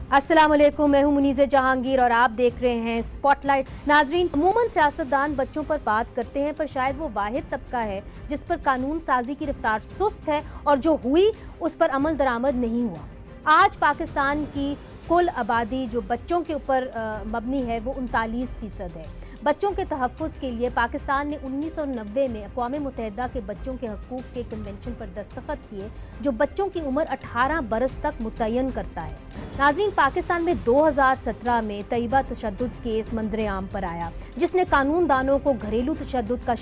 السلام علیکم، میں ہوں منیزہ جہانگیر اور آپ دیکھ رہے ہیں سپاٹ لائٹ۔ ناظرین، عموماً سیاستدان بچوں پر بات کرتے ہیں، پر شاید وہ واحد طبقہ ہے جس پر قانون سازی کی رفتار سست ہے اور جو ہوئی اس پر عمل درآمد نہیں ہوا۔ آج پاکستان کی کل آبادی جو بچوں کے اوپر مبنی ہے وہ 39% ہے۔ بچوں کے تحفظ کے لیے پاکستان نے 1990 میں اقوام متحدہ کے بچوں کے حقوق کے کنونشن پر دستخط کیے جو بچوں کی عمر 18 برس تک متعین کرتا ہے۔ ناظرین، پاکستان میں 2017 میں طیبہ تشدد کیس منظر عام پر آیا جس نے قانون دانوں کو گھریلو تشدد کا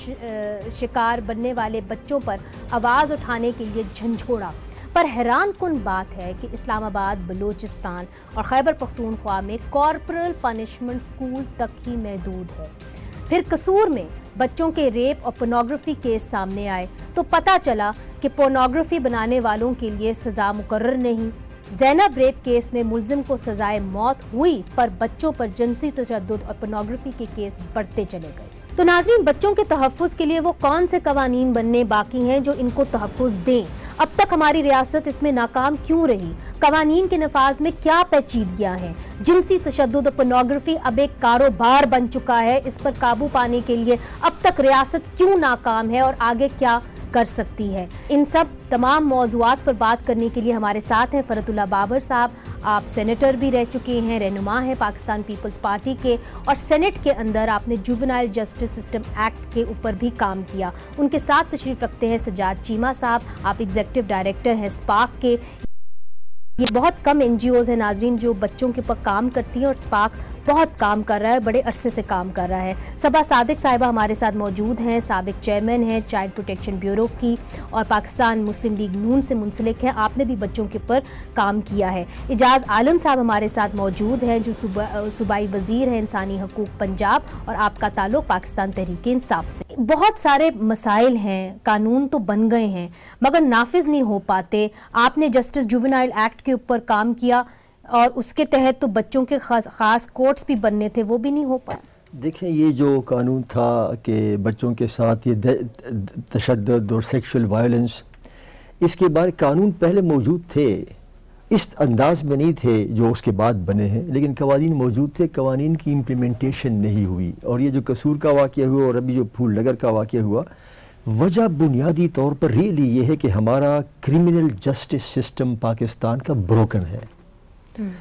شکار بننے والے بچوں پر آواز اٹھانے کے لیے جھنجھوڑا۔ پر حیران کن بات ہے کہ اسلام آباد، بلوچستان اور خیبر پختونخوا میں کارپورل پنشمنٹ سکول تک ہی محدود ہے۔ پھر قصور میں بچوں کے ریپ اور پورنوگرافی کیس سامنے آئے تو پتہ چلا کہ پورنوگرافی بنانے والوں کے لیے سزا مقرر نہیں۔ زینب ریپ کیس میں ملزم کو سزائے موت ہوئی پر بچوں پر جنسی تشدد اور پورنوگرافی کے کیس بڑھتے چلے گئے۔ تو ناظرین، بچوں کے تحفظ کے لیے وہ کون سے قوانین بننے باقی ہیں جو ان کو تحفظ دیں؟ اب تک ہماری ریاست اس میں ناکام کیوں رہی؟ قوانین کے نفاذ میں کیا پیچیدگیاں ہیں؟ جنسی تشدد اور پورنوگرافی اب ایک کاروبار بن چکا ہے، اس پر قابو پانے کے لیے اب تک ریاست کیوں ناکام ہے اور آگے کیا کر سکتی ہے؟ ان سب تمام موضوعات پر بات کرنے کے لیے ہمارے ساتھ ہیں فرت اللہ بابر صاحب۔ آپ سینیٹر بھی رہ چکے ہیں، رہنما ہیں پاکستان پیپلز پارٹی کے، اور سینٹ کے اندر آپ نے جوونائل جسٹس سسٹم ایکٹ کے اوپر بھی کام کیا۔ ان کے ساتھ تشریف رکھتے ہیں سجاد چیمہ صاحب، آپ ایگزیکٹو ڈائریکٹر ہیں سپاک کے۔ یہ بہت کم این جی اوز ہیں ناظرین جو بچوں کے اوپر کام کرتی ہیں، اور سپاک بہت کام کر رہا ہے، بڑے عرصے سے کام کر رہا ہے۔ صبا صادق صاحبہ ہمارے ساتھ موجود ہیں، سابق چیئرمین ہیں چائلڈ پروٹیکشن بیورو کی اور پاکستان مسلم لیگ نون سے منسلک ہیں، آپ نے بھی بچوں کے اوپر کام کیا ہے۔ اعجاز عالم صاحب ہمارے ساتھ موجود ہیں جو صوبائی وزیر ہیں انسانی حقوق پنجاب، اور آپ کا تعلق پاکستان تحریک انصاف سے۔ بہت سارے مسائل ہیں، قانون تو بن گئے ہیں مگر نافذ نہیں ہو پاتے۔ آپ نے جسٹس جوونائل ایکٹ کے اوپر کام کیا اور اس کے تحت تو بچوں کے خاص کورٹس بھی بننے تھے، وہ بھی نہیں ہو پائے۔ دیکھیں، یہ جو قانون تھا کہ بچوں کے ساتھ یہ تشدد اور سیکشل وائلنس، اس کے بارے قانون پہلے موجود تھے، اس انداز میں نہیں تھے جو اس کے بعد بنے ہیں، لیکن قوانین موجود تھے، قوانین کی امپلیمنٹیشن نہیں ہوئی۔ اور یہ جو قصور کا واقعہ ہوا اور ابھی جو پھول نگر کا واقعہ ہوا، وجہ بنیادی طور پر ریئلی یہ ہے کہ ہمارا کرمنل جسٹس سسٹم پاکستان کا بروکن ہے۔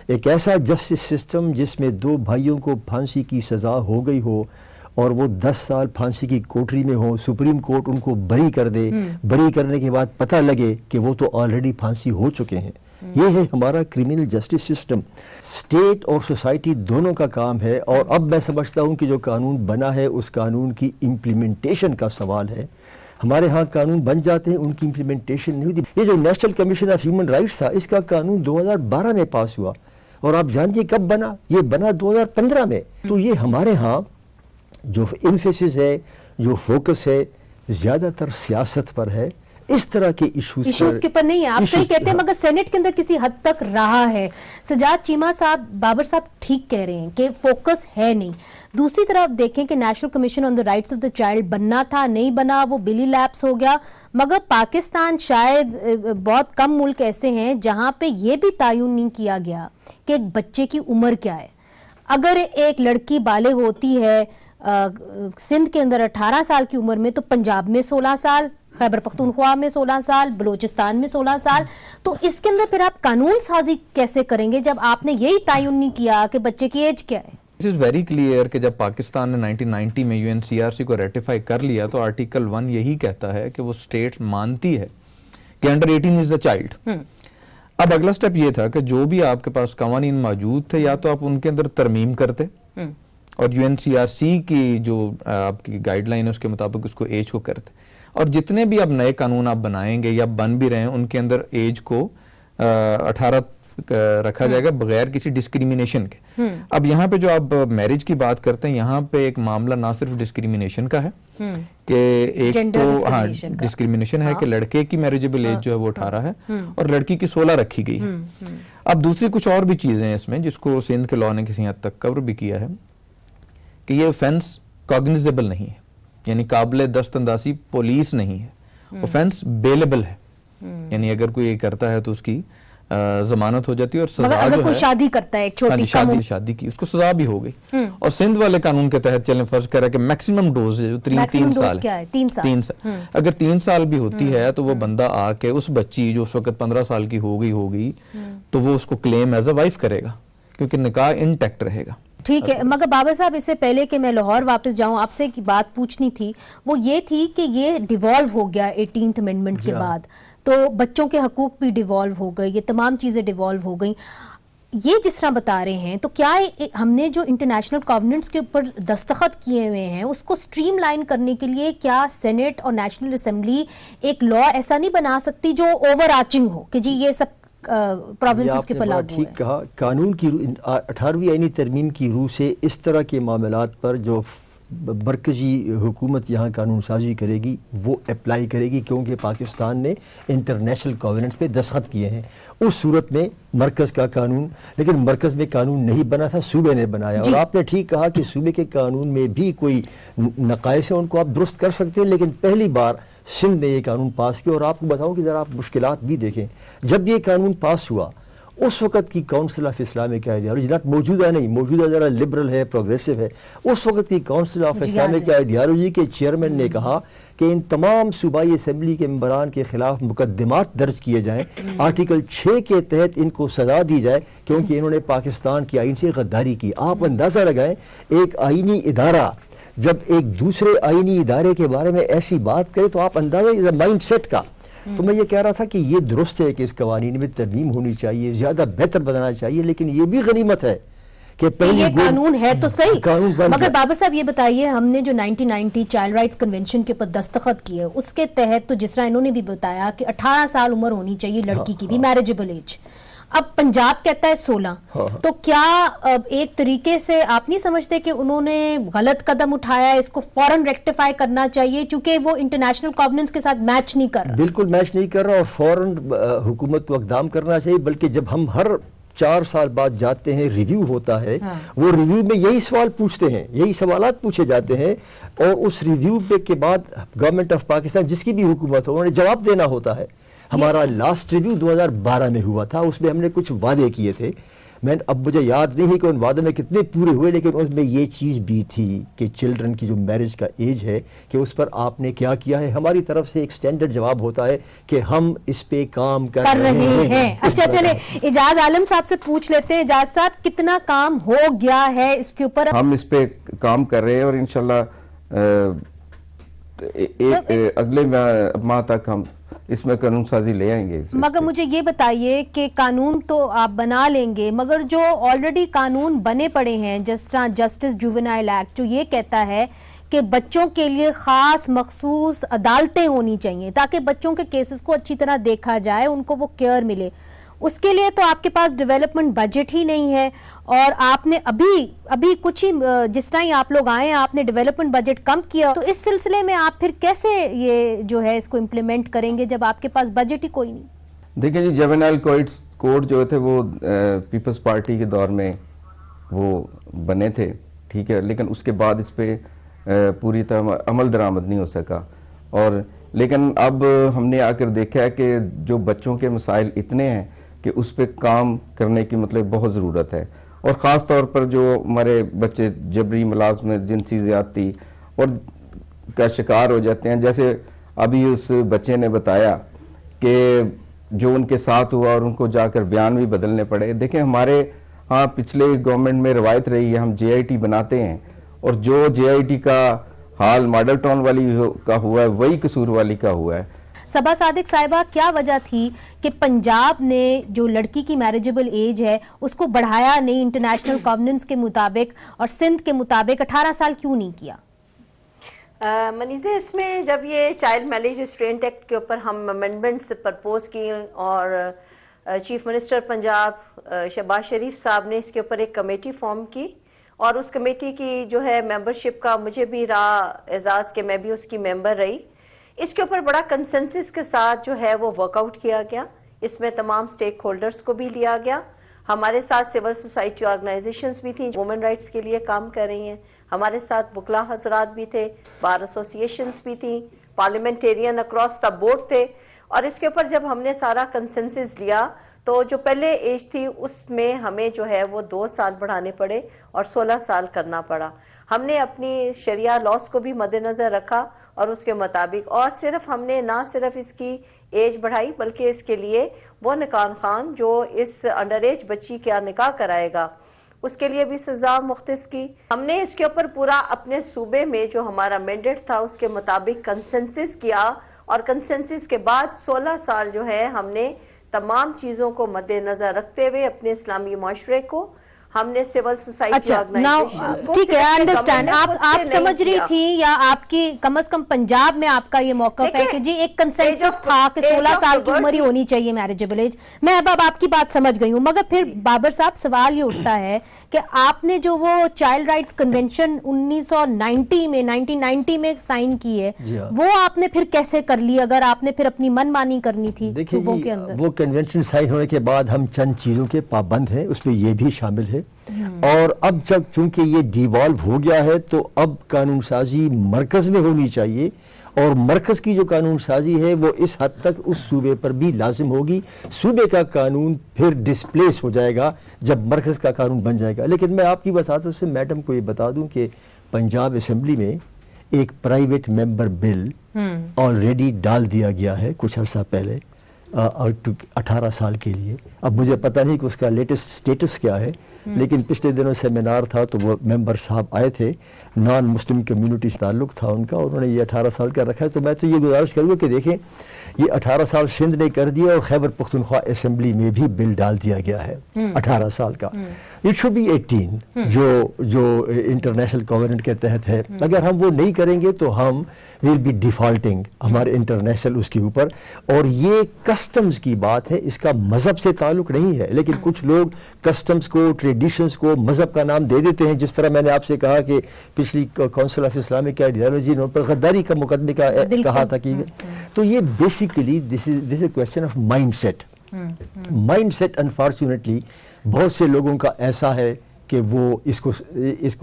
ایک ایسا جسٹس سسٹم جس میں دو بھائیوں کو پھانسی کی سزا ہو گئی ہو اور وہ 10 سال پھانسی کی کوٹری میں ہو، سپریم کورٹ ان کو بری کر دے، بری کرنے کے بعد پتہ لگے کہ وہ تو آلریڈی پھانسی ہو چکے ہیں۔ یہ ہے ہمارا کرمنل جسٹس سسٹم۔ اسٹیٹ اور سوسائٹی دونوں کا کام ہے، اور اب میں سمجھتا ہوں کہ جو قانون بنا ہے اس قانون کی امپلیمنٹیشن کا سوال ہے۔ ہمارے ہاں قانون بن جاتے ہیں، ان کی امپلیمنٹیشن نہیں ہوتی۔ یہ جو national commission of human rights تھا، اس کا قانون 2012 میں پاس ہوا، اور آپ جانتے کب بنا؟ یہ بنا 2015 میں۔ تو یہ ہمارے ہاں جو ایمفیسس ہے، جو فوکس ہے، زیادہ تر سیاست پر ہے، اس طرح کے ایشوز کے پر نہیں ہے۔ آپ صحیح کہتے ہیں، مگر سینٹ کے اندر کسی حد تک رہا ہے۔ سجاد چیمہ صاحب، بابر صاحب ٹھیک کہہ رہے ہیں کہ فوکس ہے نہیں۔ دوسری طرف دیکھیں کہ national commission on the rights of the child بننا تھا، نہیں بنا، وہ بلی لیپس ہو گیا۔ مگر پاکستان شاید بہت کم ملک ایسے ہیں جہاں پہ یہ بھی تعین نہیں کیا گیا کہ ایک بچے کی عمر کیا ہے۔ اگر ایک لڑکی بالغ ہوتی ہے سندھ کے اندر 18 سال کی عمر میں، تو پنجاب میں 16 سال، خیبر پختونخوا میں 16 سال، بلوچستان میں 16 سال، تو اس کے اندر پھر آپ قانون سازی کیسے کریں گے جب آپ نے یہی تعین نہیں کیا کہ بچے کی ایج کیا ہے؟ This is very clear کہ جب پاکستان نے 1990 میں UNCRC کو ریٹیفائی کر لیا تو آرٹیکل 1 یہی کہتا ہے کہ وہ اسٹیٹ مانتی ہے کہ انڈر 18 is a child۔ اب اگلا سٹیپ یہ تھا کہ جو بھی آپ کے پاس قوانین موجود تھے، یا تو آپ ان کے اندر ترمیم کرتے اور UNCRC کی جو آپ کی گائیڈ لائن ہے اس کے مطابق اس کو ایج کو کرتے، اور جتنے بھی اب نئے قانون آپ بنائیں گے یا بن بھی رہے ہیں ان کے اندر ایج کو 18 رکھا جائے گا بغیر کسی ڈسکریمنیشن کے۔ اب یہاں پہ جو آپ میرج کی بات کرتے ہیں، یہاں پہ ایک معاملہ نہ صرف ڈسکریمنیشن کا ہے کہ ایک تو ڈسکریمنیشن ہے کہ لڑکے کی میریجبل ایج جو ہے وہ 18 ہے اور لڑکی کی 16 رکھی گئی ہے۔ اب دوسری کچھ اور بھی چیزیں ہیں اس میں جس کو سندھ کے لاء نے کسی حد تک کور بھی کیا ہے کہ یہ اوفینس کاگنیزیبل نہیں ہے، یعنی قابل دست اندازی پولیس نہیں ہے، اوفینس بیلیبل ہے، یعنی اگر کوئی یہ کرتا ہے تو اس کی ضمانت ہو جاتی ہے اور سزا مگر جو اگر ہے کوئی شادی کرتا ہے ایک چھوٹی شادی کی اس کو سزا بھی ہو گئی. اور سندھ والے قانون کے تحت چلیں فرض کر رہا ہے کہ میکسیمم ڈوز ہے جو 3 سال ہے, 3 سال, اگر 3 سال بھی ہوتی ہے تو وہ بندہ آ کے اس بچی جو اس وقت 15 سال کی ہوگی تو وہ اس کو کلیم ایز اے وائف کرے گا کیونکہ نکاح انٹیکٹ رہے گا. ٹھیک ہے. مگر بابا صاحب اس سے پہلے کہ میں لاہور واپس جاؤں آپ سے ایک بات پوچھنی تھی, وہ یہ تھی کہ یہ ڈیوالو ہو گیا 18th امینڈمنٹ کے بعد, تو بچوں کے حقوق بھی ڈیوالو ہو گئے, یہ تمام چیزیں ڈیوالو ہو گئیں. یہ جس طرح بتا رہے ہیں تو کیا ہم نے جو انٹرنیشنل کووننٹس کے اوپر دستخط کیے ہوئے ہیں اس کو سٹریم لائن کرنے کے لیے کیا سینٹ اور نیشنل اسمبلی ایک لا ایسا نہیں بنا سکتی جو اوور آرچنگ ہو کہ جی یہ سب پروونسز کے پر لاگو ہے؟ ٹھیک کہا. قانون کی 18ویں آئینی ترمیم کی روح سے اس طرح کے معاملات پر جو مرکزی حکومت یہاں قانون سازی کرے گی وہ اپلائی کرے گی, کیونکہ پاکستان نے انٹرنیشنل کووننٹس پہ دستخط کیے ہیں. اس صورت میں مرکز کا قانون, لیکن مرکز میں قانون نہیں بنا تھا, صوبے نے بنایا. اور آپ نے ٹھیک کہا کہ صوبے کے قانون میں بھی کوئی نقائص ہیں, ان کو آپ درست کر سکتے ہیں, لیکن پہلی بار سندھ نے یہ قانون پاس کیا. اور آپ کو بتاؤں کہ ذرا آپ مشکلات بھی دیکھیں, جب یہ قانون پاس ہوا اس وقت کی کونسل آف اسلامک آئیڈیالوجی, موجودہ نہیں, موجودہ ذرا لبرل ہے, پروگریسو ہے, اس وقت کی کونسل آف اسلامک آئیڈیالوجی کے چیئرمین نے کہا کہ ان تمام صوبائی اسمبلی کے ممبران کے خلاف مقدمات درج کیے جائیں, آرٹیکل 6 کے تحت ان کو سزا دی جائے کیونکہ انہوں نے پاکستان کی آئین سے غداری کی. آپ اندازہ لگائیں ایک آئینی ادارہ جب ایک دوسرے آئینی ادارے کے بارے میں ایسی بات کرے تو آپ اندازہ مائنڈ سیٹ کا. تو میں یہ کہہ رہا تھا کہ یہ درست ہے کہ اس قوانین میں ترمیم ہونی چاہیے, زیادہ بہتر بنانا چاہیے, لیکن یہ بھی غنیمت ہے کہ یہ قانون ہے تو صحیح. مگر بابا صاحب یہ بتائیے, ہم نے جو 1990 چائلڈ رائٹس کنونشن کے اوپر دستخط کیے اس کے تحت تو جس طرح انہوں نے بھی بتایا کہ 18 سال عمر ہونی چاہیے لڑکی کی بھی, میریجبل ایج. اب پنجاب کہتا ہے 16, تو کیا ایک طریقے سے آپ نہیں سمجھتے کہ انہوں نے غلط قدم اٹھایا, اس کو فوراً ریکٹیفائی کرنا چاہیے چونکہ وہ انٹرنیشنل کووننٹس کے ساتھ میچ نہیں کر رہا؟ بالکل میچ نہیں کر رہا, اور فوراً حکومت کو اقدام کرنا چاہیے. بلکہ جب ہم ہر 4 سال بعد جاتے ہیں, ریویو ہوتا ہے, وہ ریویو میں یہی سوال پوچھتے ہیں, یہی سوالات پوچھے جاتے ہیں, اور اس ریویو کے بعد گورنمنٹ آف پاکستان جس کی بھی حکومت ہو انہوں نے جواب دینا ہوتا ہے. ہمارا لاسٹ ریویو 2012 میں ہوا تھا, اس میں ہم نے کچھ وعدے کیے تھے, اب مجھے یاد نہیں ہے کہ ان وعدوں میں کتنے پورے ہوئے, لیکن اس میں یہ چیز بھی تھی کہ چلڈرن کی جو میرج کا ایج ہے کہ اس پر آپ نے کیا کیا ہے. ہماری طرف سے ایک سٹینڈرڈ جواب ہوتا ہے کہ ہم اس پہ کام کر رہے ہیں. اچھا چلے اعجاز عالم صاحب سے پوچھ لیتے ہیں. اعجاز صاحب, کتنا کام ہو گیا ہے اس کے اوپر؟ ہم اس پہ کام کر رہے ہیں اور انشاءاللہ اگلے ماہ تک ہم اس میں قانون سازی لے آئیں گے. مگر مجھے یہ بتائیے کہ قانون تو آپ بنا لیں گے, مگر جو آلریڈی قانون بنے پڑے ہیں جس طرح جسٹس جوونائل ایکٹ جو یہ کہتا ہے کہ بچوں کے لیے خاص مخصوص عدالتیں ہونی چاہیے تاکہ بچوں کے کیسز کو اچھی طرح دیکھا جائے, ان کو وہ کیئر ملے, اس کے لیے تو آپ کے پاس ڈیولپمنٹ بجٹ ہی نہیں ہے. اور آپ نے ابھی کچھ ہی جس طرح ہی آپ لوگ آئے ہیں آپ نے ڈیولپمنٹ بجٹ کم کیا, تو اس سلسلے میں آپ پھر کیسے یہ جو ہے اس کو امپلیمنٹ کریں گے جب آپ کے پاس بجٹ ہی کوئی نہیں؟ دیکھیں جی, جوینائل کوڈ جو تھے وہ پیپلز پارٹی کے دور میں وہ بنے تھے, ٹھیک ہے, لیکن اس کے بعد اس پہ پوری طرح عمل درآمد نہیں ہو سکا. اور لیکن اب ہم نے آ کر دیکھا ہے کہ جو بچوں کے مسائل اتنے ہیں کہ اس پہ کام کرنے کی مطلب بہت ضرورت ہے. اور خاص طور پر جو ہمارے بچے جبری ملازمت, جنسی زیادتی اور کا شکار ہو جاتے ہیں, جیسے ابھی اس بچے نے بتایا کہ جو ان کے ساتھ ہوا اور ان کو جا کر بیان بھی بدلنے پڑے. دیکھیں ہمارے ہاں پچھلے گورنمنٹ میں روایت رہی ہے, ہم JIT بناتے ہیں, اور جو JIT کا حال ماڈل ٹاؤن والی کا ہوا ہے وہی قصور والی کا ہوا ہے. صبا صادق صاحبہ, کیا وجہ تھی کہ پنجاب نے جو لڑکی کی میریجبل ایج ہے اس کو بڑھایا نہیں انٹرنیشنل کووننٹس کے مطابق, اور سندھ کے مطابق 18 سال کیوں نہیں کیا؟ منیزہ, اس میں جب یہ چائلڈ میریج ریسٹرینٹ ایکٹ کے اوپر ہم امینڈمنٹس پرپوز کی اور چیف منسٹر پنجاب شہباز شریف صاحب نے اس کے اوپر ایک کمیٹی فارم کی, اور اس کمیٹی کی جو ہے ممبرشپ کا مجھے بھی رہا اعزاز کہ میں بھی اس کی ممبر رہی. اس کے اوپر بڑا کنسنسس کے ساتھ جو ہے وہ ورک آؤٹ کیا گیا. اس میں تمام سٹیک ہولڈرز کو بھی لیا گیا. ہمارے ساتھ سول سوسائٹی آرگنائزیشنز بھی تھیں وومن رائٹس کے لیے کام کر رہی ہیں, ہمارے ساتھ وکلا حضرات بھی تھے, بار ایسوسیشنز بھی تھیں, پارلیمنٹیرین اکراس دا بورڈ تھے. اور اس کے اوپر جب ہم نے سارا کنسنسس لیا تو جو پہلے ایج تھی اس میں ہمیں جو ہے وہ 2 سال بڑھانے پڑے اور 16 سال کرنا پڑا. ہم نے اپنی شریعہ لاس کو بھی مد نظر رکھا اور اس کے مطابق، اور صرف ہم نے نہ صرف اس کی ایج بڑھائی بلکہ اس کے لیے وہ نکاح خان جو اس انڈر ایج بچی کا نکاح کرائے گا اس کے لیے بھی سزا مختص کی. ہم نے اس کے اوپر پورا اپنے صوبے میں جو ہمارا مینڈیٹ تھا اس کے مطابق کنسنسس کیا، اور کنسنسس کے بعد 16 سال جو ہے ہم نے تمام چیزوں کو مد نظر رکھتے ہوئے اپنے اسلامی معاشرے کو، ہم نے سول سوسائٹی آرگنائزیشنز کو، ٹھیک ہے، انڈرسٹینڈ. آپ سمجھ رہی تھی یا آپ کی کم از کم پنجاب میں آپ کا یہ موقف ہے کہ جی ایک کنسنسس تھا کہ 16 سال کی عمر ہی ہونی چاہیے میرجیبل ایج. میں اب آپ کی بات سمجھ گئی ہوں، مگر پھر بابر صاحب سوال یہ اٹھتا ہے کہ آپ نے جو وہ چائلڈ رائٹس کنونشن 1990 میں سائن کی ہے وہ آپ نے پھر کیسے کر لی اگر آپ نے پھر اپنی من مانی کرنی تھی صوبوں کے اندر؟ وہ کنونشن سائن ہونے کے بعد ہم چند چیزوں کے پابند ہیں، اس میں یہ بھی شامل ہے. اور اب جب چونکہ یہ ڈیوالو ہو گیا ہے تو اب قانون سازی مرکز میں ہونی چاہیے، اور مرکز کی جو قانون سازی ہے وہ اس حد تک اس صوبے پر بھی لازم ہوگی. صوبے کا قانون پھر ڈسپلیس ہو جائے گا جب مرکز کا قانون بن جائے گا. لیکن میں آپ کی وساطت سے میڈم کو یہ بتا دوں کہ پنجاب اسمبلی میں ایک پرائیویٹ ممبر بل آلریڈی ڈال دیا گیا ہے کچھ عرصہ پہلے 18 سال کے لیے. اب مجھے پتہ نہیں کہ اس کا لیٹسٹ سٹیٹس کیا ہے، لیکن پچھلے دنوں سیمینار تھا تو وہ ممبر صاحب آئے تھے، نان مسلم کمیونٹی سے تعلق تھا ان کا، انہوں نے یہ 18 سال کا رکھا ہے. تو میں تو یہ گزارش کروں گا کہ دیکھیں یہ 18 سال سندھ نے کر دیا اور خیبر پختونخوا اسمبلی میں بھی بل ڈال دیا گیا ہے 18 سال کا. اٹ شوڈ بی 18 جو انٹرنیشنل کووننٹ کے تحت ہے. اگر ہم وہ نہیں کریں گے تو ہم ول بی ڈیفالٹنگ ہمارے انٹرنیشنل اس کے اوپر. اور یہ کسٹمز کی بات ہے، اس کا مذہب سے تعلق نہیں ہے، لیکن کچھ لوگ کسٹمز کو، ٹریڈیشنز کو مذہب کا نام دے دیتے ہیں. جس طرح میں نے آپ سے کہا کہ پچھلی کونسل آف اسلامک آئیڈیالوجی نے پر غداری کا مقدمے کا کہا تھا کہ تو یہ basically this is a question of mindset. Mindset unfortunately بہت سے لوگوں کا ایسا ہے کہ وہ اس کو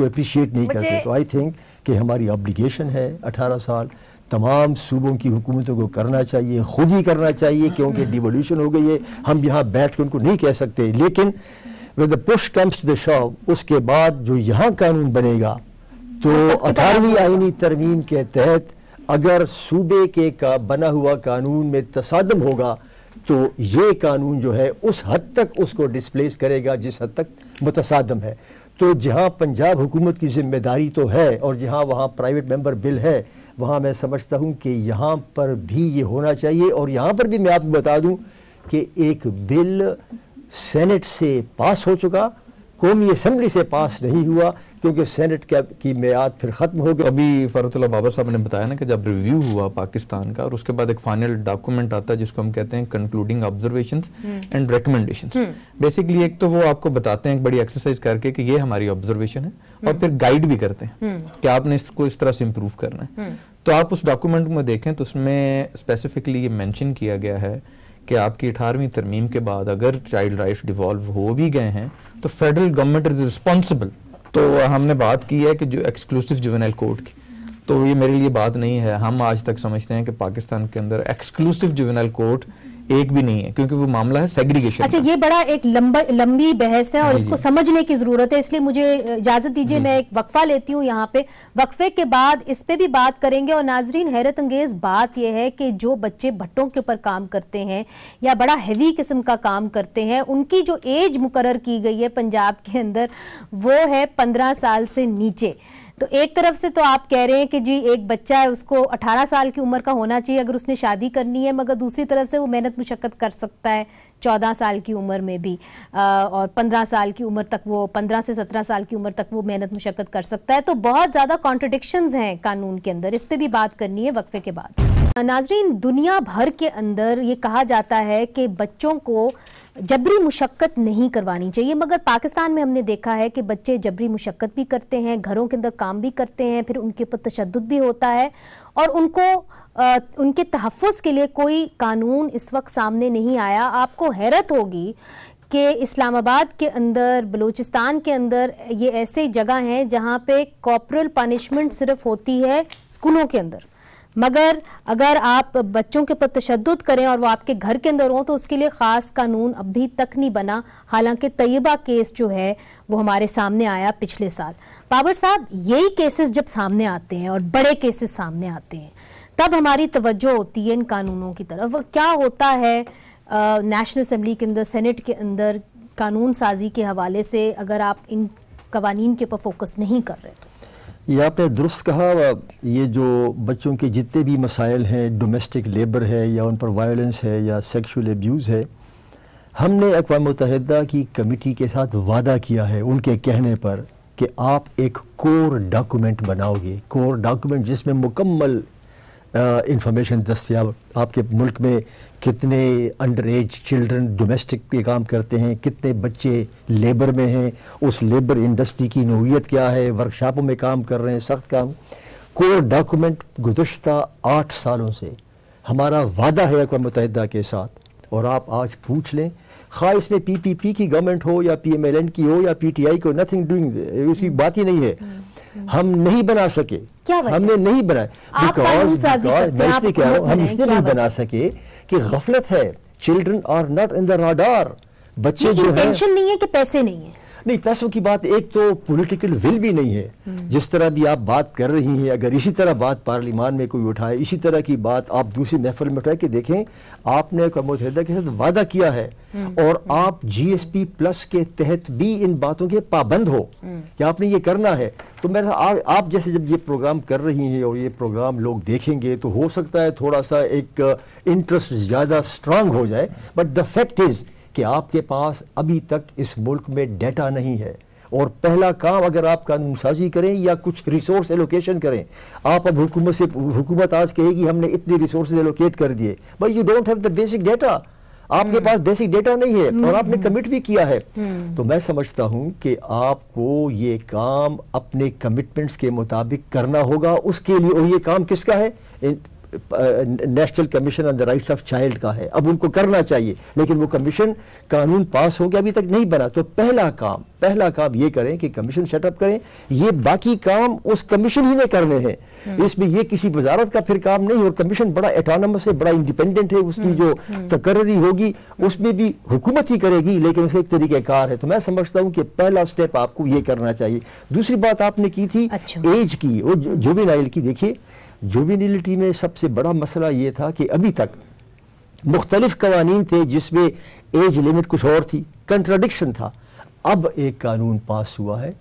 اپریشیٹ نہیں کرتے. تو آئی تھنک کہ ہماری آبلیگیشن ہے 18 سال تمام صوبوں کی حکومتوں کو کرنا چاہیے، خود ہی کرنا چاہیے، کیونکہ ڈیولیوشن ہو گئی ہے. ہم یہاں بیٹھ کے ان کو نہیں کہہ سکتے، لیکن when the push comes to the shove اس کے بعد جو یہاں قانون بنے گا تو 18ویں آئینی ترمیم کے تحت اگر صوبے کے کا بنا ہوا قانون میں تصادم ہوگا تو یہ قانون جو ہے اس حد تک اس کو ڈسپلیس کرے گا جس حد تک متصادم ہے. تو جہاں پنجاب حکومت کی ذمہ داری تو ہے اور جہاں وہاں پرائیویٹ ممبر بل ہے، وہاں میں سمجھتا ہوں کہ یہاں پر بھی یہ ہونا چاہیے. اور یہاں پر بھی میں آپ کو بتا دوں کہ ایک بل سینٹ سے پاس ہو چکا، قومی اسمبلی سے پاس نہیں ہوا کیونکہ سینٹ کی میعاد پھر ختم ہو گئی. ابھی فرحت اللہ بابر صاحب نے بتایا نا کہ جب ریویو ہوا پاکستان کا اور اس کے بعد ایک فائنل ڈاکومنٹ آتا ہے جس کو ہم کہتے ہیں concluding observations and recommendations. Basically ایک تو وہ آپ کو بتاتے ہیں ایک بڑی ایکسرسائز کر کے کہ یہ ہماری آبزرویشن ہے، اور پھر گائیڈ بھی کرتے ہیں کہ آپ نے اس کو اس طرح سے امپروو کرنا ہے. تو آپ اس ڈاکومنٹ میں دیکھیں تو اس میں اسپیسیفکلی یہ مینشن کیا گیا ہے کہ آپ کی 18ویں ترمیم کے بعد اگر چائلڈ رائٹس ڈیوالو ہو بھی گئے ہیں تو فیڈرل گورنمنٹ از رسپانسبل. تو ہم نے بات کی ہے کہ جو ایکسکلوسیو جوینائل کورٹ کی، تو یہ میرے لیے بات نہیں ہے. ہم آج تک سمجھتے ہیں کہ پاکستان کے اندر ایکسکلوسیو جوینائل کورٹ ایک بھی نہیں ہے کیونکہ وہ معاملہ ہے سیگریگیشن. اچھا، یہ بڑا ایک لمبی بحث ہے اور اس کو سمجھنے کی ضرورت ہے، اس لیے مجھے اجازت دیجیے میں ایک وقفہ لیتی ہوں یہاں پہ. وقفے کے بعد اس پہ بھی بات کریں گے. اور ناظرین، حیرت انگیز بات یہ ہے کہ جو بچے بھٹوں کے اوپر کام کرتے ہیں یا بڑا ہیوی قسم کا کام کرتے ہیں، ان کی جو ایج مقرر کی گئی ہے پنجاب کے اندر وہ ہے 15 سال سے نیچے. تو ایک طرف سے تو آپ کہہ رہے ہیں کہ جی ایک بچہ ہے اس کو 18 سال کی عمر کا ہونا چاہیے اگر اس نے شادی کرنی ہے، مگر دوسری طرف سے وہ محنت مشقت کر سکتا ہے 14 سال کی عمر میں بھی، اور 15 سال کی عمر تک وہ 15 سے 17 سال کی عمر تک وہ محنت مشقت کر سکتا ہے. تو بہت زیادہ کانٹرڈکشنز ہیں قانون کے اندر، اس پہ بھی بات کرنی ہے وقفے کے بعد. ناظرین، دنیا بھر کے اندر یہ کہا جاتا ہے کہ بچوں کو جبری مشقت نہیں کروانی چاہیے، مگر پاکستان میں ہم نے دیکھا ہے کہ بچے جبری مشقت بھی کرتے ہیں، گھروں کے اندر کام بھی کرتے ہیں، پھر ان کے اوپر تشدد بھی ہوتا ہے، اور ان کو ان کے تحفظ کے لیے کوئی قانون اس وقت سامنے نہیں آیا. آپ کو حیرت ہوگی کہ اسلام آباد کے اندر، بلوچستان کے اندر یہ ایسے جگہ ہیں جہاں پہ کارپورل پنشمنٹ صرف ہوتی ہے اسکولوں کے اندر. مگر اگر آپ بچوں کے پر تشدد کریں اور وہ آپ کے گھر کے اندر ہوں تو اس کے لیے خاص قانون ابھی تک نہیں بنا، حالانکہ طیبہ کیس جو ہے وہ ہمارے سامنے آیا پچھلے سال۔ بابر صاحب، یہی کیسز جب سامنے آتے ہیں اور بڑے کیسز سامنے آتے ہیں تب ہماری توجہ ہوتی ہے ان قانونوں کی طرف۔ کیا ہوتا ہے نیشنل اسمبلی کے اندر، سینٹ کے اندر قانون سازی کے حوالے سے اگر آپ ان قوانین کے اوپر فوکس نہیں کر رہے؟ یہ آپ نے درست کہا، یہ جو بچوں کے جتنے بھی مسائل ہیں، ڈومیسٹک لیبر ہے یا ان پر وائلنس ہے یا سیکشول ایبیوز ہے، ہم نے اقوام متحدہ کی کمیٹی کے ساتھ وعدہ کیا ہے ان کے کہنے پر کہ آپ ایک کور ڈاکومنٹ بناؤ گے، کور ڈاکومنٹ جس میں مکمل انفارمیشن دستیاب، آپ کے ملک میں کتنے انڈر ایج چلڈرن ڈومیسٹک پہ کام کرتے ہیں، کتنے بچے لیبر میں ہیں، اس لیبر انڈسٹری کی نوعیت کیا ہے، ورکشاپوں میں کام کر رہے ہیں، سخت کام۔ کور ڈاکومنٹ گزشتہ 8 سالوں سے ہمارا وعدہ ہے اقوام متحدہ کے ساتھ، اور آپ آج پوچھ لیں، خواہ اس میں پی پی پی کی گورنمنٹ ہو یا پی ایم ایل این کی ہو یا پی ٹی آئی کو، نتھنگ ڈوئنگ، اس کی بات ہی نہیں ہے، ہم نہیں بنا سکے، ہم نے نہیں بنایا، میں اس لیے کہہ رہا ہوں ہم اس لیے نہیں بنا سکے کہ غفلت ہے، children are not in the radar, بچے جو ہیں، ٹینشن نہیں ہے کہ پیسے نہیں ہیں، نہیں پیسوں کی بات، ایک تو پولیٹیکل ول بھی نہیں ہے، جس طرح بھی آپ بات کر رہی ہیں، اگر اسی طرح بات پارلیمان میں کوئی اٹھائے، اسی طرح کی بات آپ دوسری محفل میں اٹھائے کہ دیکھیں آپ نے اقوام متحدہ کے ساتھ وعدہ کیا ہے اور آپ جی ایس پی پلس کے تحت بھی ان باتوں کے پابند ہو کہ آپ نے یہ کرنا ہے، تو میرا آپ جیسے جب یہ پروگرام کر رہی ہیں اور یہ پروگرام لوگ دیکھیں گے تو ہو سکتا ہے تھوڑا سا ایک انٹرسٹ زیادہ سٹرانگ ہو جائے، بٹ دا فیکٹ از کہ آپ کے پاس ابھی تک اس ملک میں ڈیٹا نہیں ہے، اور پہلا کام اگر آپ قانون سازی کریں یا کچھ ریسورس ایلوکیشن کریں، آپ اب حکومت آج کہے گی ہم نے اتنے ریسورسز ایلوکیٹ کر دیے، but you don't have the basic data, آپ کے پاس بیسک ڈیٹا نہیں ہے اور آپ نے کمٹ بھی کیا ہے، تو میں سمجھتا ہوں کہ آپ کو یہ کام اپنے کمٹمنٹس کے مطابق کرنا ہوگا، اس کے لیے، اور یہ کام کس کا ہے؟ National commission on the rights of child کا ہے، اب ان کو کرنا چاہیے، لیکن وہ کمیشن قانون پاس ہو گیا ابھی تک نہیں بنا، تو پہلا کام یہ کریں کہ کمیشن سیٹ اپ کریں، یہ باقی کام اس کمیشن ہی نے کرنے ہیں، اس میں یہ کسی وزارت کا پھر کام نہیں، اور کمیشن بڑا اٹانومس ہے، بڑا انڈیپینڈنٹ ہے، اس کی جو تقرری ہوگی اس میں بھی حکومت ہی کرے گی، لیکن اس ایک طریقہ کار ہے، تو میں سمجھتا ہوں کہ پہلا سٹیپ آپ کو یہ کرنا چاہیے۔ دوسری بات آپ نے کی تھی ایج کی، وہ جووینائل کی، دیکھیے جووینلٹی میں سب سے بڑا مسئلہ یہ تھا کہ ابھی تک مختلف قوانین تھے جس میں ایج لیمٹ کچھ اور تھی، کنٹراڈکشن تھا، اب ایک قانون پاس ہوا ہے،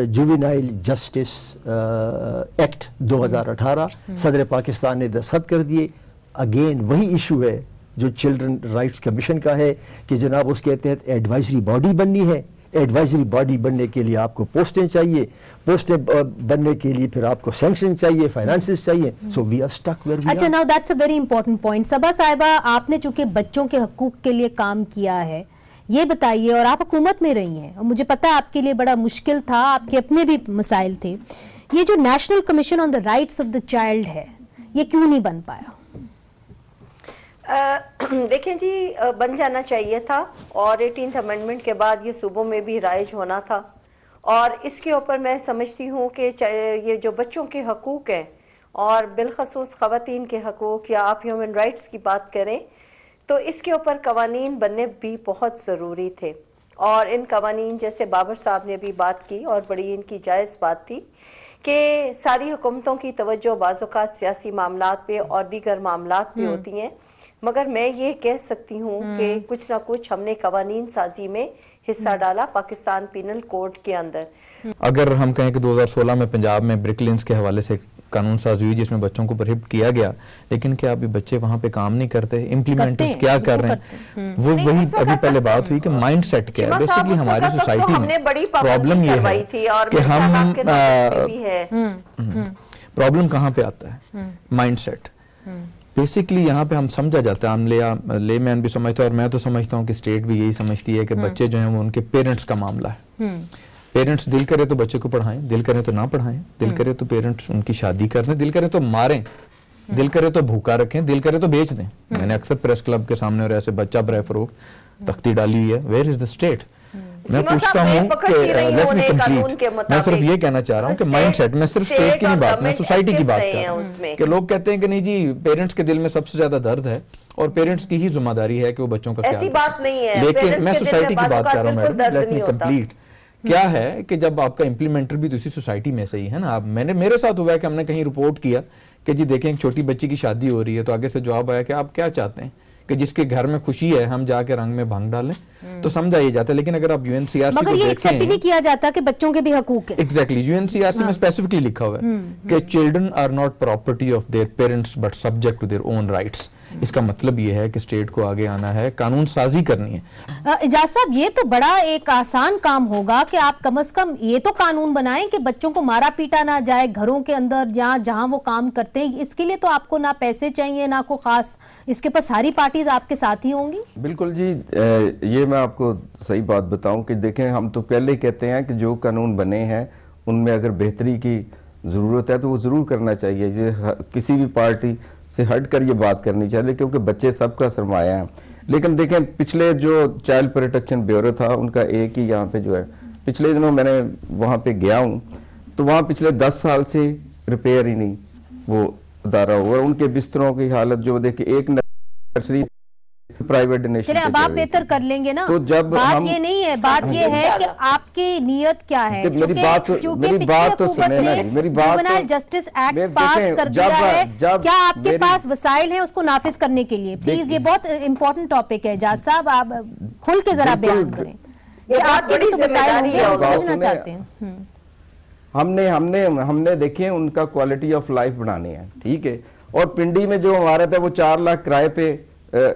جووینائل جسٹس ایکٹ 2018، صدر پاکستان نے دستخط کر دیے، اگین وہی ایشو ہے جو چلڈرن رائٹس کمیشن کا ہے کہ جناب اس کے تحت ایڈوائزری باڈی بننی ہے، ایڈوائزری باڈی بننے کے لیے آپ کو پوسٹیں چاہیے، پوسٹیں بننے کے لیے پھر آپ کو سینکشن چاہیے، فائنانسز چاہیے، so we are stuck where we are. اچھا، now that's a very important point. Saba صاحبہ، آپ نے چونکہ بچوں کے حقوق کے لیے کام کیا ہے، یہ بتائیے، اور آپ حکومت میں رہی ہیں اور مجھے پتا ہے آپ کے لیے بڑا مشکل تھا، آپ کے اپنے بھی مسائل تھے، یہ جو national commission on the rights of the child ہے، یہ کیوں نہیں بن پایا؟ دیکھیں جی، بن جانا چاہیے تھا، اور 18th امینڈمنٹ کے بعد یہ صوبوں میں بھی رائج ہونا تھا، اور اس کے اوپر میں سمجھتی ہوں کہ یہ جو بچوں کے حقوق ہیں اور بالخصوص خواتین کے حقوق، یا آپ ہیومن رائٹس کی بات کریں، تو اس کے اوپر قوانین بننے بھی بہت ضروری تھے، اور ان قوانین جیسے بابر صاحب نے بھی بات کی اور بڑی ان کی جائز بات تھی کہ ساری حکومتوں کی توجہ بعض اوقات سیاسی معاملات پہ اور دیگر معاملات پہ ہوتی ہیں، مگر میں یہ کہہ سکتی ہوں کہ کچھ نہ کچھ ہم نے قوانین سازی میں حصہ ڈالا پاکستان پینل کوڈ کے اندر۔ اگر ہم کہیں کہ 2016 میں پنجاب میں برک لینز کے حوالے سے قانون سازی ہوئی جس میں بچوں کو پروہبٹ کیا گیا، لیکن کیا ابھی بچے وہاں پہ کام نہیں کرتے، امپلیمنٹرز کیا کر رہے ہیں؟ وہ وہی ابھی پہلے بات ہوئی کہ مائنڈ سیٹ کیا ہے، بیسیکلی ہماری سوسائٹی میں پرابلم یہ ہے کہ ہم پرابلم کہاں پہ آتا ہے؟ Mind set. بیسیکلی یہاں پہ ہم سمجھا جاتا ہے، ہم لے مین بھی سمجھتا ہے، اور میں تو سمجھتا ہوں کہ اسٹیٹ بھی یہی سمجھتی ہے کہ بچے جو ہیں وہ ان کے پیرنٹس کا معاملہ ہے، پیرنٹس دل کرے تو بچے کو پڑھائیں، دل کرے تو نہ پڑھائیں، دل کرے تو پیرنٹس ان کی شادی کر دیں، دل کرے تو ماریں، دل کرے تو بھوکا رکھیں، دل کرے تو بیچ دیں۔ میں نے اکثر پریس کلب کے سامنے اور ایسے بچہ برائے فروخت تختی ڈالی ہے، ویئر از دا اسٹیٹ؟ میں پوچھتا ہوں کہ لیٹ می کمپلیٹ، میں صرف یہ کہنا چاہ رہا ہوں کہ مائنڈ سیٹ، میں صرف اسٹیٹ کی نہیں بات، میں سوسائٹی کی بات کر رہا ہوں کہ لوگ کہتے ہیں کہ نہیں جی پیرنٹس کے دل میں سب سے زیادہ درد ہے اور پیرنٹس کی ہی ذمہ داری ہے کہ وہ بچوں کا خیال رکھیں. ایسی بات نہیں ہے، لیکن میں سوسائٹی کی بات کر رہا ہوں میڈم، لیٹ می کمپلیٹ. کیا ہے کہ جب آپ کا امپلیمنٹر بھی تو اسی سوسائٹی میں سے ہی ہے نا. میرے ساتھ ہوا ہے کہ ہم نے کہیں رپورٹ کیا کہ جی دیکھیں ایک چھوٹی بچی کی شادی ہو رہی ہے، تو آگے سے جواب آیا کہ آپ کیا چاہتے ہیں کہ جس کے گھر میں خوشی ہے ہم جا کے رنگ میں بھنگ ڈالیں، تو سمجھا یہ جاتا ہے. لیکن اگر آپ UNCRC کو دیکھیں، مگر یہ ایکسپٹ نہیں کیا جاتا کہ بچوں کے بھی حقوق ہیں. ایگزیکٹلی UNCRC میں اسپیسیفکلی لکھا ہوا ہے کہ children are not property of their parents but subject to their own rights. اس کا مطلب یہ ہے کہ اسٹیٹ کو آگے آنا ہے، قانون سازی کرنی ہے. اعجاز صاحب یہ تو بڑا ایک آسان کام ہوگا کہ آپ کم از کم یہ تو قانون بنائیں کہ بچوں کو مارا پیٹا نہ جائے گھروں کے اندر جہاں وہ کام کرتے ہیں. اس کے لیے تو آپ کو نہ پیسے چاہیے نہ کوئی خاص، اس کے پاس ساری پارٹیز آپ کے ساتھ ہی ہوں گی. بالکل جی، یہ میں آپ کو صحیح بات بتاؤں کہ دیکھیں ہم تو پہلے کہتے ہیں کہ جو قانون بنے ہیں ان میں اگر بہتری کی ضرورت ہے تو وہ ضرور کرنا چاہیے. یہ کسی بھی پارٹی سے ہٹ کر یہ بات کرنی چاہیے کیونکہ بچے سب کا سرمایہ ہیں. لیکن دیکھیں پچھلے جو چائلڈ پروٹیکشن بیورو تھا ان کا ایک ہی یہاں پہ جو ہے، پچھلے دنوں میں نے وہاں پہ گیا ہوں تو وہاں پچھلے 10 سال سے ریپیئر ہی نہیں وہ ادارہ ہوا. ان کے بستروں کی حالت جو دیکھیں، ایک نرسری پرائیویٹ ڈونیشن. چلیں اب آپ بہتر کر لیں گے نا. بات یہ نہیں ہے، بات یہ ہے کہ آپ کی نیت کیا ہے. میری بات تو سنیں نا، میری بات جوونائل جسٹس ایکٹ پاس کر دیا ہے، کیا آپ کے پاس وسائل ہیں اس کو نافذ کرنے کے لیے؟ پلیز یہ بہت امپورٹنٹ ٹاپک ہے اعجاز صاحب، آپ کھل کے ذرا بیان کریں. آپ کے بھی تو وسائل ہوں گے، ہم سمجھنا چاہتے ہیں. ہم نے دیکھیں ان کا کوالٹی آف لائف بڑھانے ہیں، ٹھیک ہے. اور پنڈی میں جو ہمارا تھا وہ 4 لاکھ کرائے پہ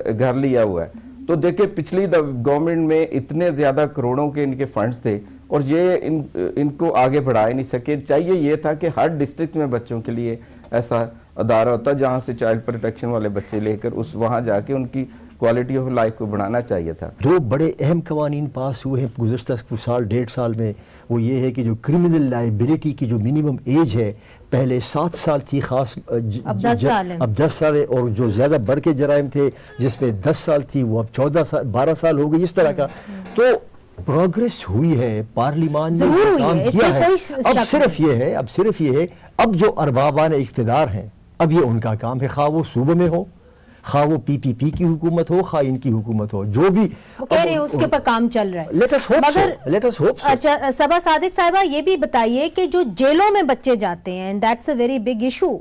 گھر لیا ہوا ہے. تو دیکھیں پچھلی گورنمنٹ میں اتنے زیادہ کروڑوں کے ان کے فنڈز تھے اور یہ ان کو آگے بڑھا ہی نہیں سکے. چاہیے یہ تھا کہ ہر ڈسٹرکٹ میں بچوں کے لیے ایسا ادارہ ہوتا جہاں سے چائلڈ پروٹیکشن والے بچے لے کر وہاں جا کے ان کی کوالٹی آف لائف کو بڑھانا چاہیے تھا. 2 بڑے اہم قوانین پاس ہوئے ہیں گزشتہ سال 1.5 سال میں. وہ یہ ہے کہ جو کرمنل لائبلٹی کی جو منیمم ایج ہے پہلے 7 سال تھی، خاص اب 10 سال ہے. اب 10 سال ہے، اور جو زیادہ بڑھ کے جرائم تھے جس میں 10 سال تھی وہ اب 14 سال 12 سال ہو گئی. اس طرح کا تو پروگریس ہوئی ہے، پارلیمان نے کام کیا ہے. اب صرف یہ ہے اب جو اربابان اقتدار ہیں اب یہ ان کا کام ہے، خواہ وہ صوبے میں ہو، خواہ وہ PPP کی حکومت ہو، خواہ ان کی حکومت ہو، جو بھی وہ کہہ رہے ہیں اس کے پر کام چل رہا ہے. Let us hope so. اچھا صبا صادق صاحبہ یہ بھی بتائیے کہ جو جیلوں میں بچے جاتے ہیں، that's a very big issue،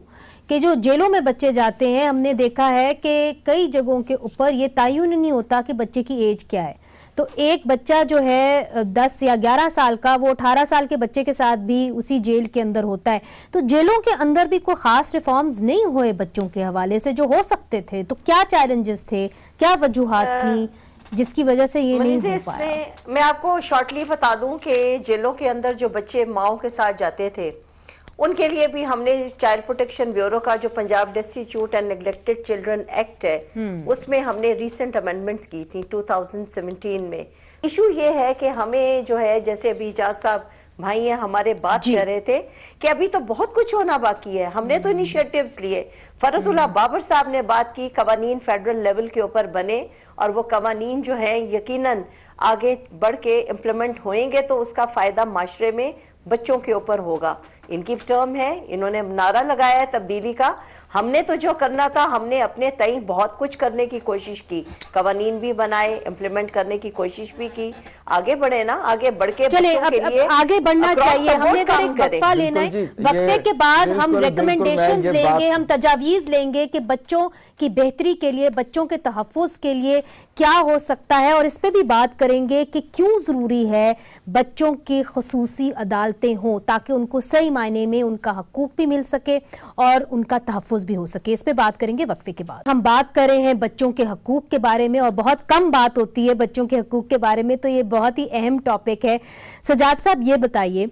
کہ جو جیلوں میں بچے جاتے ہیں ہم نے دیکھا ہے کہ کئی جگہوں کے اوپر یہ تعین نہیں ہوتا کہ بچے کی ایج کیا ہے. تو ایک بچہ جو ہے 10 یا 11 سال کا وہ 18 سال کے بچے کے ساتھ بھی اسی جیل کے اندر ہوتا ہے. تو جیلوں کے اندر بھی کوئی خاص ریفارمز نہیں ہوئے بچوں کے حوالے سے جو ہو سکتے تھے. تو کیا چیلنجز تھے، کیا وجوہات تھیں جس کی وجہ سے یہ نہیں ہو پایا؟ میں آپ کو شارٹلی بتا دوں کہ جیلوں کے اندر جو بچے ماؤں کے ساتھ جاتے تھے ان کے لیے بھی ہم نے چائلڈ پروٹیکشن بیورو کا جو Punjab destitute and neglected children act ہے اس میں ہم نے ریسنٹ امینڈمنٹس کی تھی 2017 میں. ایشو یہ ہے کہ ہمیں جو ہے جیسے ابھی اعجاز صاحب بھائی ہیں ہمارے بات کر رہے تھے کہ ابھی تو بہت کچھ ہونا باقی ہے. ہم نے تو انیشیٹیوز لیے، فرحت اللہ بابر صاحب نے بات کی، قوانین فیڈرل لیول کے اوپر بنے اور وہ قوانین جو ہیں یقیناً آگے بڑھ کے امپلیمنٹ ہوئیں گے تو اس کا فائدہ معاشرے میں بچوں کے اوپر ہوگا. ان کی ٹرم ہے، انہوں نے نعرہ لگایا ہے تبدیلی کا. ہم نے تو جو کرنا تھا ہم نے اپنے تئیں بہت کچھ کرنے کی کوشش کی، قوانین بھی بنائے، امپلیمنٹ کرنے کی کوشش بھی کی. آگے بڑھے نا، آگے بڑھ کے چلے آگے بڑھنا چاہیے. ہم نے اگر ایک وقفہ لینا ہے، وقفے کے بعد ہم ریکمنڈیشنز لیں گے، ہم تجاویز لیں گے کہ بچوں کی بہتری کے لیے، بچوں کے تحفظ کے لیے کیا ہو سکتا ہے، اور اس پہ بھی بات کریں گے کہ کیوں ضروری ہے بچوں کی خصوصی عدالتیں ہوں تاکہ ان کو صحیح معنی میں ان کا حقوق بھی مل سکے اور ان کا تحفظ بھی ہو سکے. اس پہ بات کریں گے وقفے کے بعد. ہم بات کر رہے ہیں بچوں کے حقوق کے بارے میں اور بہت کم بات ہوتی ہے بچوں کے حقوق کے بارے میں، تو یہ بہت ہی اہم ٹاپک ہے. سجاد صاحب یہ بتائیے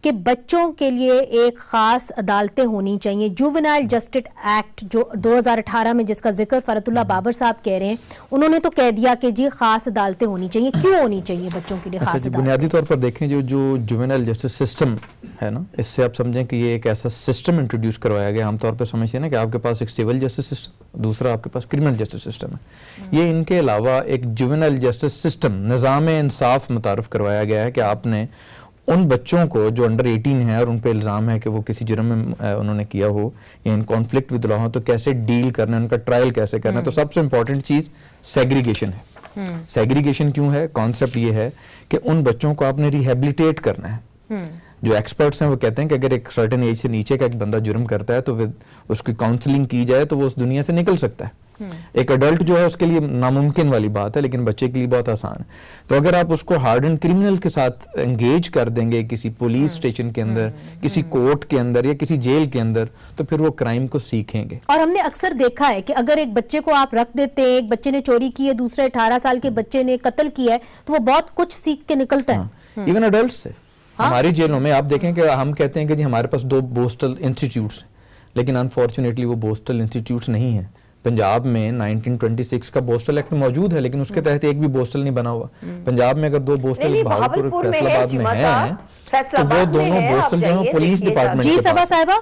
کہ بچوں کے لیے ایک خاص عدالتیں ہونی چاہیے. جوونائل جسٹس ایکٹ جو 2018 میں جس کا ذکر فرت اللہ بابر صاحب کہہ رہے ہیں, انہوں نے تو کہہ دیا کہ جی خاص عدالتیں ہونی چاہیے. کیوں ہونی چاہیے بچوں کے لیے خاص عدالتیں؟ بنیادی طور پر دیکھیں جو جوونائل جسٹس سسٹم ہے نا, اس سے آپ سمجھیں کہ یہ ایک ایسا سسٹم انٹروڈیوس کروایا گیا. عام طور پہ سمجھتے ہیں نا کہ آپ کے پاس ایک سول جسٹس سسٹم, دوسرا آپ کے پاس کرمنل جسٹس سسٹم ہے. یہ ان کے علاوہ ایک جوونائل جسٹس سسٹم, نظام انصاف متعارف کروایا گیا ہے کہ آپ نے ان بچوں کو جو انڈر 18 ہیں اور ان پہ الزام ہے کہ وہ کسی جرم میں انہوں نے کیا ہو یا ان کانفلکٹ ود لا ہو, تو کیسے ڈیل کرنا ہے, ان کا ٹرائل کیسے کرنا ہے. تو سب سے امپورٹنٹ چیز سیگریگیشن ہے. سیگریگیشن کیوں ہے؟ کانسیپٹ یہ ہے کہ ان بچوں کو آپ نے ریہیبلیٹیٹ کرنا ہے. جو ایکسپرٹس ہیں وہ کہتے ہیں کہ اگر ایک سرٹن ایج سے نیچے کا ایک بندہ جرم کرتا ہے تو اس کی کاؤنسلنگ کی جائے تو وہ اس دنیا سے نکل سکتا ہے. ایک اڈلٹ جو ہے اس کے لیے ناممکن والی بات ہے, لیکن بچے کے لیے بہت آسان ہے. تو اگر آپ اس کو ہارڈن کرمنل کے ساتھ انگیج کر دیں گے کسی پولیس اسٹیشن کے اندر, کسی کورٹ کے اندر یا کسی جیل کے اندر, تو پھر وہ کرائم کو سیکھیں گے. اور ہم نے اکثر دیکھا ہے کہ اگر ایک بچے کو آپ رکھ دیتے ہیں, ایک بچے نے چوری کی ہے, دوسرے 18 سال کے بچے نے قتل کیا ہے, تو وہ بہت کچھ سیکھ کے نکلتا ہے. ایون اڈلٹس سے ہماری جیلوں میں آپ دیکھیں کہ ہم کہتے ہیں کہ جی ہمارے پاس 2 بوسٹل انسٹیٹیوٹس ہیں, لیکن انفارچونیٹلی وہ بوسٹل انسٹیٹیوٹس نہیں ہیں. پنجاب میں 1926 کا بوسٹل ایکٹ موجود ہے, لیکن اس کے تحت ایک بھی بوسٹل نہیں بنا ہوا. پنجاب میں اگر 2 بوسٹل بھاگلپور فیصل آباد میں ہیں تو وہ دونوں بوسٹل جو ہیں پولیس ڈپارٹمنٹ کے پاس. جی صبا صاحبہ,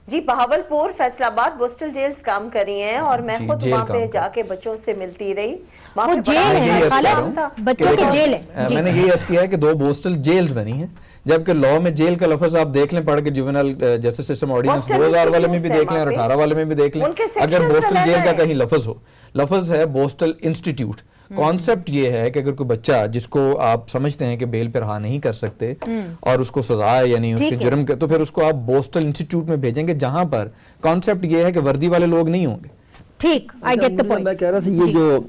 جی بہاولپور فیصل آباد بوسٹل جیلز کام کر رہی ہیں اور میں خود وہاں پہ جا کے بچوں سے ملتی رہی. وہ جیل ہے, بچوں کی جیل ہے. میں نے یہ عرض کیا ہے کہ 2 بوسٹل جیلز بنی ہیں, جبکہ لاء میں جیل کا لفظ آپ دیکھ لیں پڑھ کے, جوونائل جسٹس سسٹم آرڈیننس 2000 والے میں بھی دیکھ لیں اور 18 والے میں بھی دیکھ لیں, اگر بوسٹل جیل کا کہیں لفظ ہے بوسٹل انسٹیٹیوٹ. کانسیپٹ یہ ہے کہ اگر کوئی بچہ جس کو آپ سمجھتے ہیں کہ بیل پہ رہا نہیں کر سکتے اور اس کو سزا ہے یعنی اس کے جرم کے, تو پھر اس کو آپ بوسٹل انسٹیٹیوٹ میں بھیجیں گے, جہاں پر کانسیپٹ یہ ہے کہ وردی والے لوگ نہیں ہوں گے. ٹھیک, آئی گیٹ دی پوائنٹ. میں کہہ رہا تھا یہ جو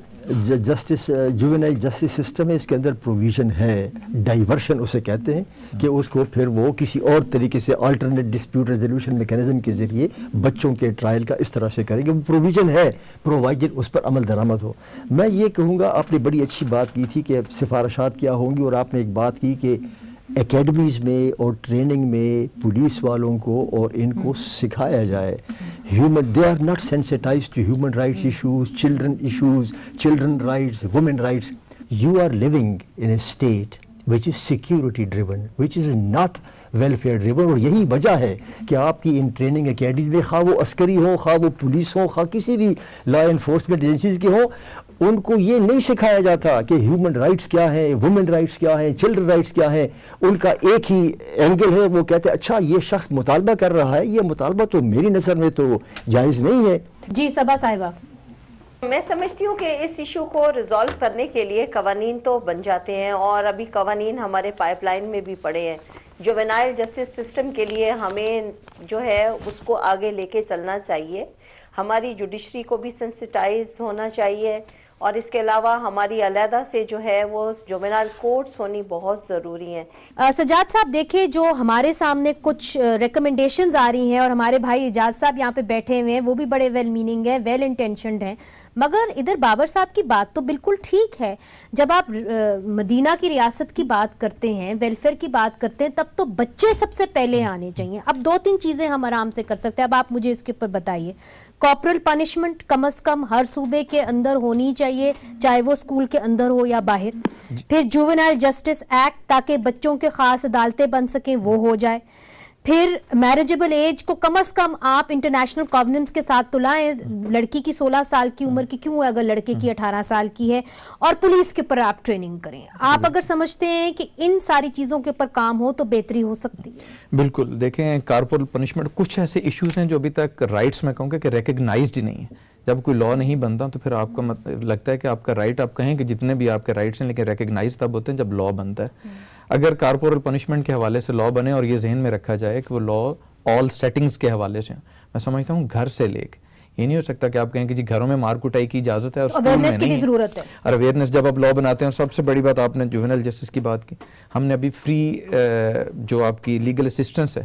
جسٹس جوونائل جسٹس سسٹم ہے, اس کے اندر پروویژن ہے, ڈائیورشن اسے کہتے ہیں, کہ اس کو پھر وہ کسی اور طریقے سے آلٹرنیٹ ڈسپیوٹ ریزولوشن میکینزم کے ذریعے بچوں کے ٹرائل کا اس طرح سے کریں گے. وہ پروویژن ہے, پرووائڈڈ اس پر عمل درآمد ہو. میں یہ کہوں گا, آپ نے بڑی اچھی بات کی تھی کہ سفارشات کیا ہوں گی, اور آپ نے ایک بات کی کہ اکیڈمیز میں اور ٹریننگ میں پولیس والوں کو اور ان کو سکھایا جائے they are not sensitize to human rights issues, children rights, women rights. You are living in a state which is security driven, which is not welfare driven. اور یہی وجہ ہے کہ آپ کی ان ٹریننگ اکیڈمیز میں, خواہ وہ عسکری ہوں, خواہ وہ پولیس ہوں, خواہ کسی بھی لا انفورسمنٹ ایجنسیز کے ہوں, ان کو یہ نہیں سکھایا جاتا کہ ہیومن رائٹس کیا ہے, وومن رائٹس کیا ہے, چلڈرن رائٹس کیا ہے. ان کا ایک ہی اینگل ہے, وہ کہتے ہیں اچھا یہ شخص مطالبہ کر رہا ہے, یہ مطالبہ تو میری نظر میں تو جائز نہیں ہے. جی صبا صاحبہ, میں سمجھتی ہوں کہ اس ایشو کو ریزالو کرنے کے لیے قوانین تو بن جاتے ہیں, اور ابھی قوانین ہمارے پائپ لائن میں بھی پڑے ہیں. جوونائل جسٹس سسٹم کے لیے ہمیں جو ہے اس کو آگے لے کے چلنا چاہیے. ہماری جوڈیشری کو بھی سینسٹائز ہونا چاہیے, اور اس کے علاوہ ہماری علیحدہ سے جو ہے وہ جوونائل کورٹس ہونی بہت ضروری ہیں. سجاد صاحب دیکھیں, جو ہمارے سامنے کچھ ریکمنڈیشنز آ رہی ہیں, اور ہمارے بھائی اعجاز صاحب یہاں پہ بیٹھے ہوئے ہیں, وہ بھی بڑے ویل میننگ ہیں, ویل انٹینشنڈ ہیں, مگر ادھر بابر صاحب کی بات تو بالکل ٹھیک ہے. جب آپ مدینہ کی ریاست کی بات کرتے ہیں, ویلفیئر کی بات کرتے ہیں, تب تو بچے سب سے پہلے آنے چاہیے. اب 2-3 چیزیں ہم آرام سے کر سکتے ہیں. اب آپ مجھے اس کے اوپر بتائیے. کارپورل پنشمنٹ کم از کم ہر صوبے کے اندر ہونی چاہیے, چاہے وہ اسکول کے اندر ہو یا باہر. پھر جوونائل جسٹس ایکٹ, تاکہ بچوں کے خاص عدالتیں بن سکیں, وہ ہو جائے. پھر میرجبل ایج کو کم از کم آپ انٹرنیشنل کووننس کے ساتھ تو لائیں. لڑکی کی 16 سال کی عمر کی کیوں ہے اگر لڑکے کی 18 سال کی ہے, اور پولیس کے اوپر آپ ٹریننگ کریں. آپ اگر سمجھتے ہیں کہ ان ساری چیزوں کے اوپر کام ہو تو بہتری ہو سکتی ہے. بالکل, دیکھیں کارپورل پنشمنٹ, کچھ ایسے ایشوز ہیں جو ابھی تک رائٹس میں کہوں گا کہ ریکگنائزڈ ہی نہیں ہے. جب کوئی لا نہیں بنتا تو پھر آپ کا لگتا ہے کہ آپ کا رائٹ, آپ کہیں کہ جتنے بھی آپ کے رائٹس ہیں, لیکن ریکگنائز تب ہوتے ہیں جب لا بنتا ہے. اگر کارپورل پنشمنٹ کے حوالے سے لا بنے اور یہ ذہن میں رکھا جائے کہ وہ لا آل سیٹنگز کے حوالے سے, میں سمجھتا ہوں گھر سے لے کے, یہ نہیں ہو سکتا کہ آپ کہیں کہ جی گھروں میں مار کٹائی کی اجازت ہے اور اویئرنیس کی بھی ضرورت ہے. اور اویئرنیس جب آپ لا بناتے ہیں, سب سے بڑی بات آپ نے جوونائل جسٹس کی بات کی, ہم نے ابھی فری جو آپ کی لیگل اسسٹنس ہے